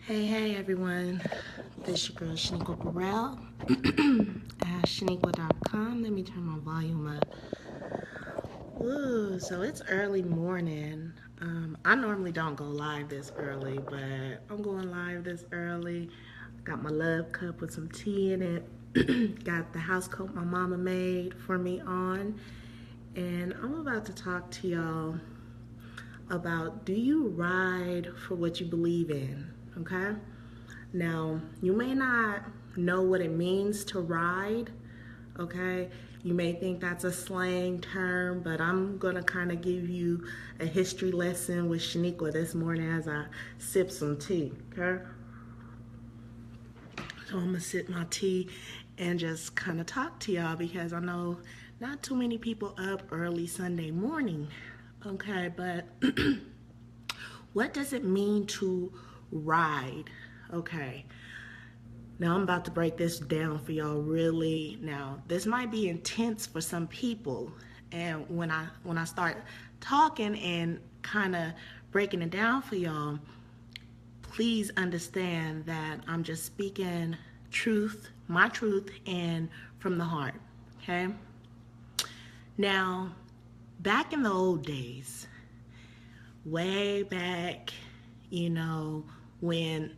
Hey everyone, this is your girl Shaneequa Burrell at askshaneequa.com. Let me turn my volume up. Ooh, so it's early morning. I normally don't go live this early, but I'm going live this early. Got my love cup with some tea in it. Got the house coat my mama made for me on. And I'm about to talk to y'all about, do you ride for what you believe in? Okay? Now, you may not know what it means to ride, okay? You may think that's a slang term, but I'm gonna kind of give you a history lesson with Shaneequa this morning as I sip some tea, okay? So I'm gonna sip my tea and just kind of talk to y'all because I know not too many people up early Sunday morning, okay? But what does it mean to ride? Okay, now I'm about to break this down for y'all really. Now, this might be intense for some people, and when I start talking and kind of breaking it down for y'all, please understand that I'm just speaking truth, my truth, and from the heart, okay? Now, back in the old days, way back, when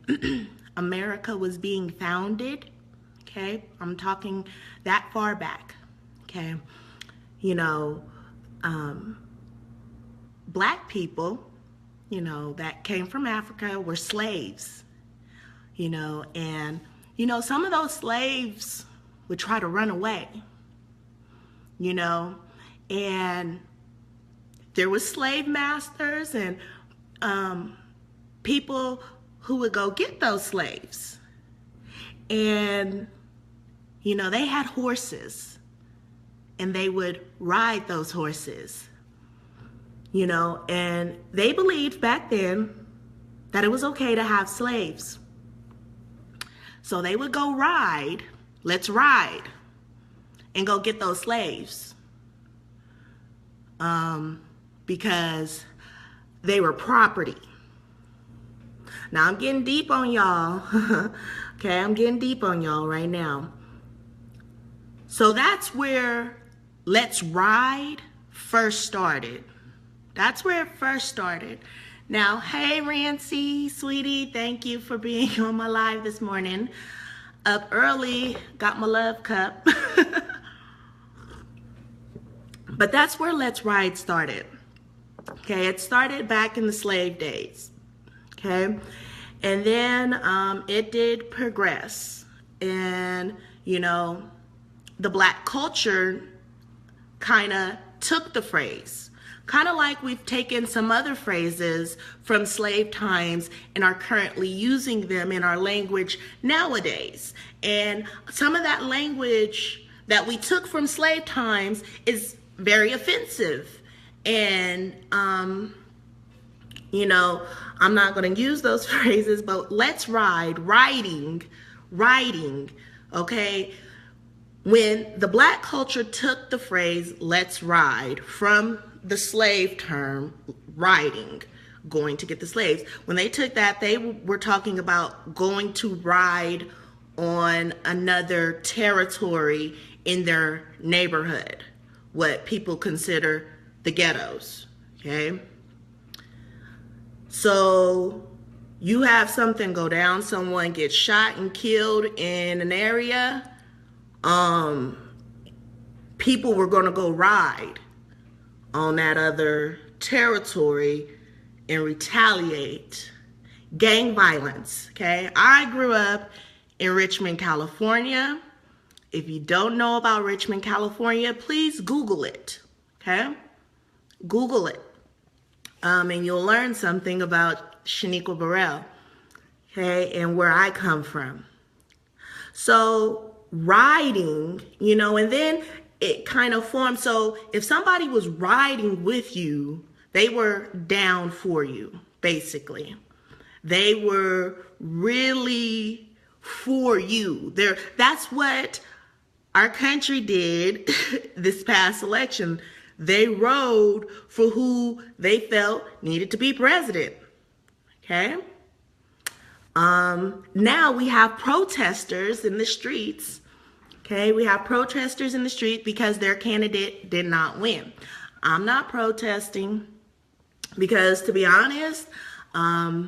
America was being founded, okay? I'm talking that far back, okay? Black people, that came from Africa were slaves, and, some of those slaves would try to run away, and there was slave masters and people who would go get those slaves. And, they had horses and they would ride those horses, and they believed back then that it was okay to have slaves. So they would go ride, let's ride, and go get those slaves. Because they were property. Now I'm getting deep on y'all. Okay, I'm getting deep on y'all right now. So that's where Let's Ride first started. That's where it first started. Now, hey Rancy, sweetie, thank you for being on my live this morning. Up early, got my love cup. But that's where Let's Ride started. Okay, it started back in the slave days. Okay, and then it did progress, and the Black culture kind of took the phrase, kind of like we've taken some other phrases from slave times and are currently using them in our language nowadays. And some of that language that we took from slave times is very offensive, and I'm not going to use those phrases, but let's ride, riding, okay? When the Black culture took the phrase let's ride from the slave term riding, going to get the slaves, when they took that, they were talking about going to ride on another territory in their neighborhood, what people consider the ghettos, okay? So you have something go down, someone gets shot and killed in an area, people were going to go ride on that other territory and retaliate. Gang violence, okay? I grew up in Richmond, California. If you don't know about Richmond, California, please Google it, okay? Google it. And you'll learn something about Shaneequa Burrell, okay, and where I come from. So riding, and then it kind of formed. So if somebody was riding with you, they were down for you, basically. They were really for you. That's what our country did this past election. They rode for who they felt needed to be president, okay? Now we have protesters in the streets. Okay, we have protesters in the street because their candidate did not win. I'm not protesting because, to be honest, I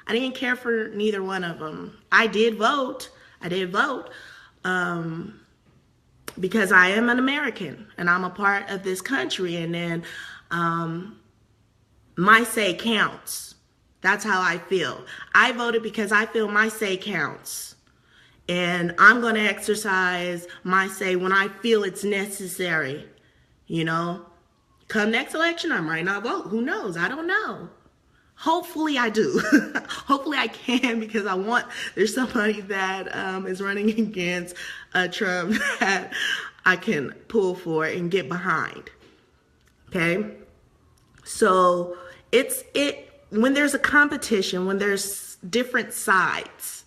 didn't care for neither one of them. I did vote. Because I am an American and I'm a part of this country, and then my say counts. That's how I feel. I voted because I feel my say counts. And I'm going to exercise my say when I feel it's necessary. You know, come next election, I might not vote. Who knows? I don't know. Hopefully I do. Hopefully I can, because there's somebody that is running against Trump that I can pull for and get behind. Okay? So when there's a competition, when there's different sides,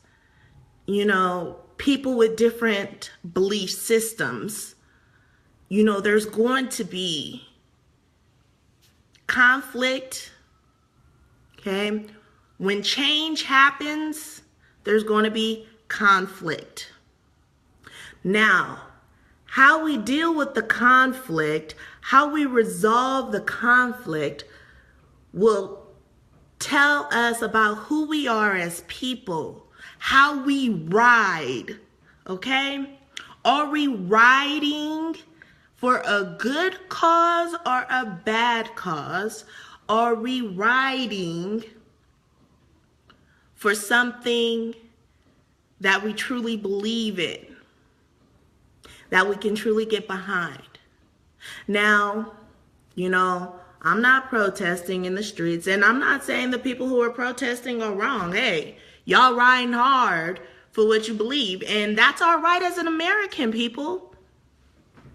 you know, people with different belief systems, you know, there's going to be conflict. Okay? When change happens, there's going to be conflict. Now, how we deal with the conflict, how we resolve the conflict will tell us about who we are as people, how we ride, okay? Are we riding for a good cause or a bad cause? Are we riding for something that we truly believe in, that we can truly get behind? Now, you know, I'm not protesting in the streets, and I'm not saying the people who are protesting are wrong. Hey, y'all riding hard for what you believe, and that's our right as an American, people.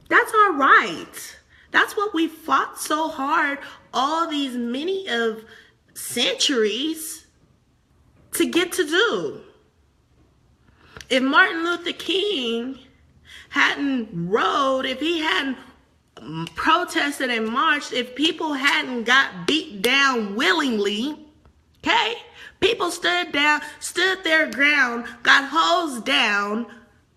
That's our right. That's what we fought so hard all these many of centuries to get to do. If Martin Luther King hadn't rode, if he hadn't protested and marched, if people hadn't got beat down willingly, okay? People stood their ground, got hosed down,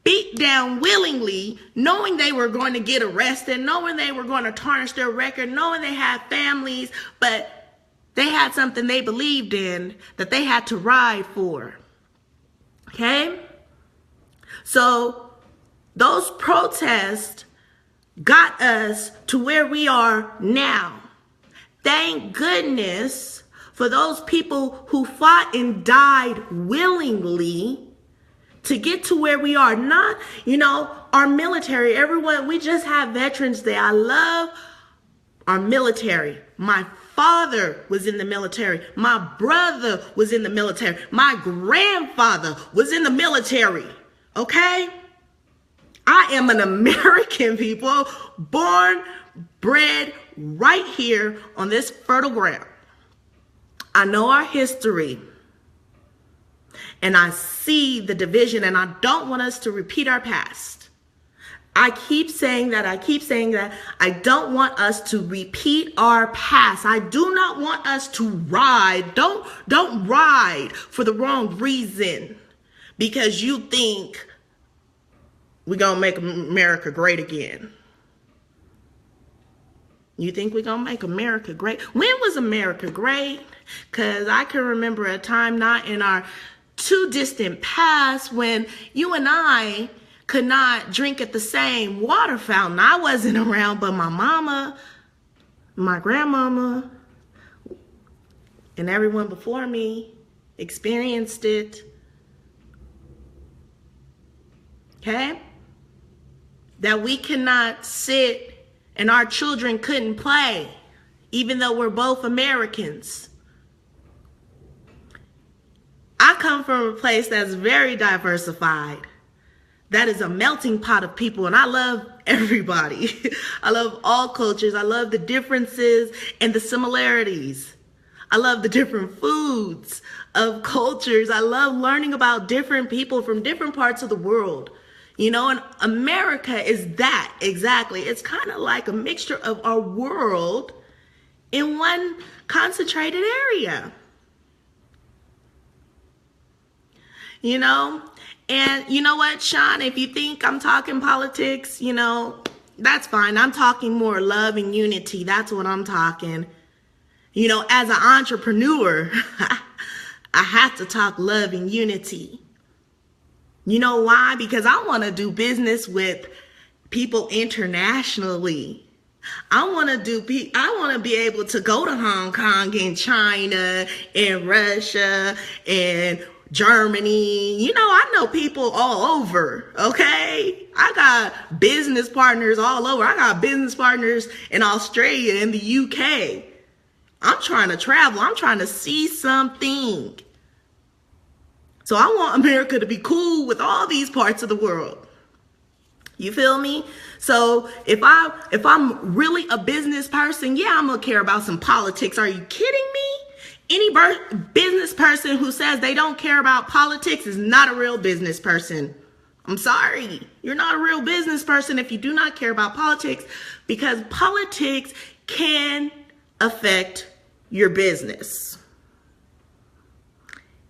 beat down willingly, knowing they were going to get arrested, knowing they were going to tarnish their record, knowing they had families, but they had something they believed in that they had to ride for. Okay? So those protests got us to where we are now. Thank goodness for those people who fought and died willingly to get to where we are. Not, you know, our military, everyone, we just had Veterans Day. I love our military. My father was in the military. My brother was in the military. My grandfather was in the military. Okay? I am an American, people, born, bred right here on this fertile ground. I know our history. And I see the division, and I don't want us to repeat our past. I keep saying that. I don't want us to repeat our past. I do not want us to ride. Don't ride for the wrong reason because you think we're going to make America great again. You think we're going to make America great? When was America great? Because I can remember a time not in our too distant past when you and I could not drink at the same water fountain. I wasn't around, but my mama, my grandmama, and everyone before me experienced it. Okay? That we cannot sit and our children couldn't play, even though we're both Americans. I come from a place that's very diversified. That is a melting pot of people, and I love everybody. I love all cultures. I love the differences and the similarities. I love the different foods of cultures. I love learning about different people from different parts of the world. You know, and America is that, exactly. It's kind of like a mixture of our world in one concentrated area. you know? And you know what, Sean, if you think I'm talking politics, you know, that's fine. I'm talking more love and unity. That's what I'm talking. You know, as an entrepreneur, I have to talk love and unity. You know why? Because I want to do business with people internationally. I want to be able to go to Hong Kong and China and Russia and Germany. You know, I know people all over, okay? I got business partners all over. I got business partners in Australia and the UK. I'm trying to travel. I'm trying to see something. So I want America to be cool with all these parts of the world. You feel me? So if I'm really a business person, yeah, I'm gonna care about some politics. Are you kidding me? Any business person who says they don't care about politics is not a real business person. I'm sorry. You're not a real business person if you do not care about politics, because politics can affect your business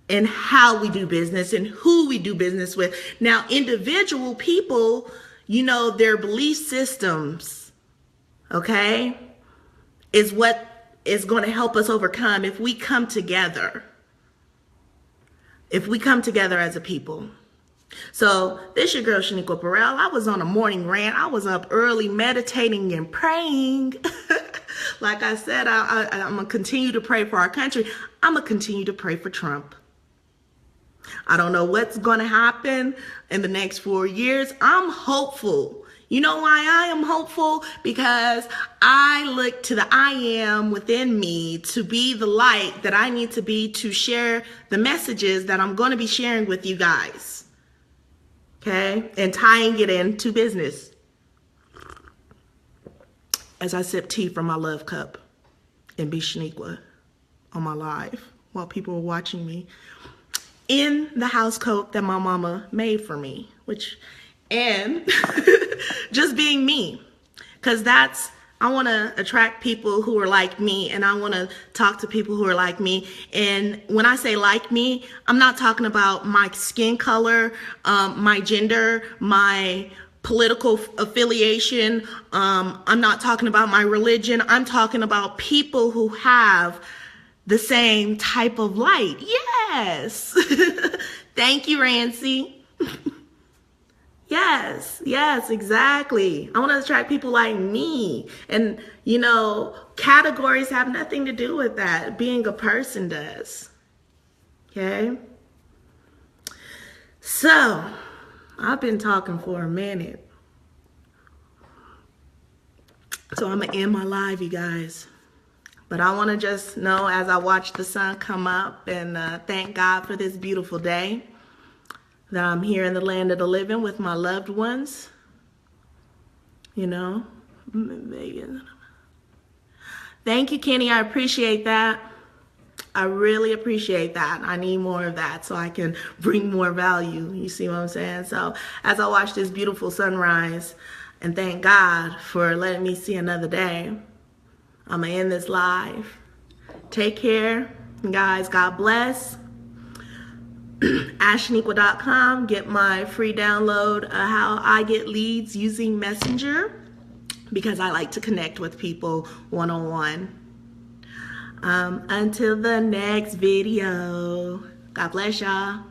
and how we do business and who we do business with. Now, individual people, you know, their belief systems, okay, is what is going to help us overcome if we come together. If we come together as a people. So this your girl, Shaneequa Burrell. I was on a morning rant. I was up early meditating and praying. Like I said, I'm going to continue to pray for our country. I'm going to continue to pray for Trump. I don't know what's going to happen in the next 4 years. I'm hopeful. You know why I am hopeful? Because I look to the I am within me to be the light that I need to be to share the messages that I'm going to be sharing with you guys. Okay? And tying it into business. As I sip tea from my love cup and be Shaneequa on my live while people were watching me in the house coat that my mama made for me, and just being me, because I want to attract people who are like me, and I want to talk to people who are like me. And when I say like me, I'm not talking about my skin color, my gender, my political affiliation. I'm not talking about my religion. I'm talking about people who have the same type of light. Yes. Thank you, Rancy. Yes, exactly. I want to attract people like me. And, you know, categories have nothing to do with that. Being a person does. Okay? So, I've been talking for a minute. So I'm going to end my live, you guys. But I want to just know, as I watch the sun come up, and thank God for this beautiful day, that I'm here in the land of the living with my loved ones. You know. Thank you, Kenny. I appreciate that. I really appreciate that. I need more of that so I can bring more value. You see what I'm saying? So as I watch this beautiful sunrise, and thank God for letting me see another day, I'm going to end this live. Take care, guys. God bless. askshaneequa.com. Get my free download, how I get leads using Messenger, because I like to connect with people one-on-one. Until the next video. God bless y'all.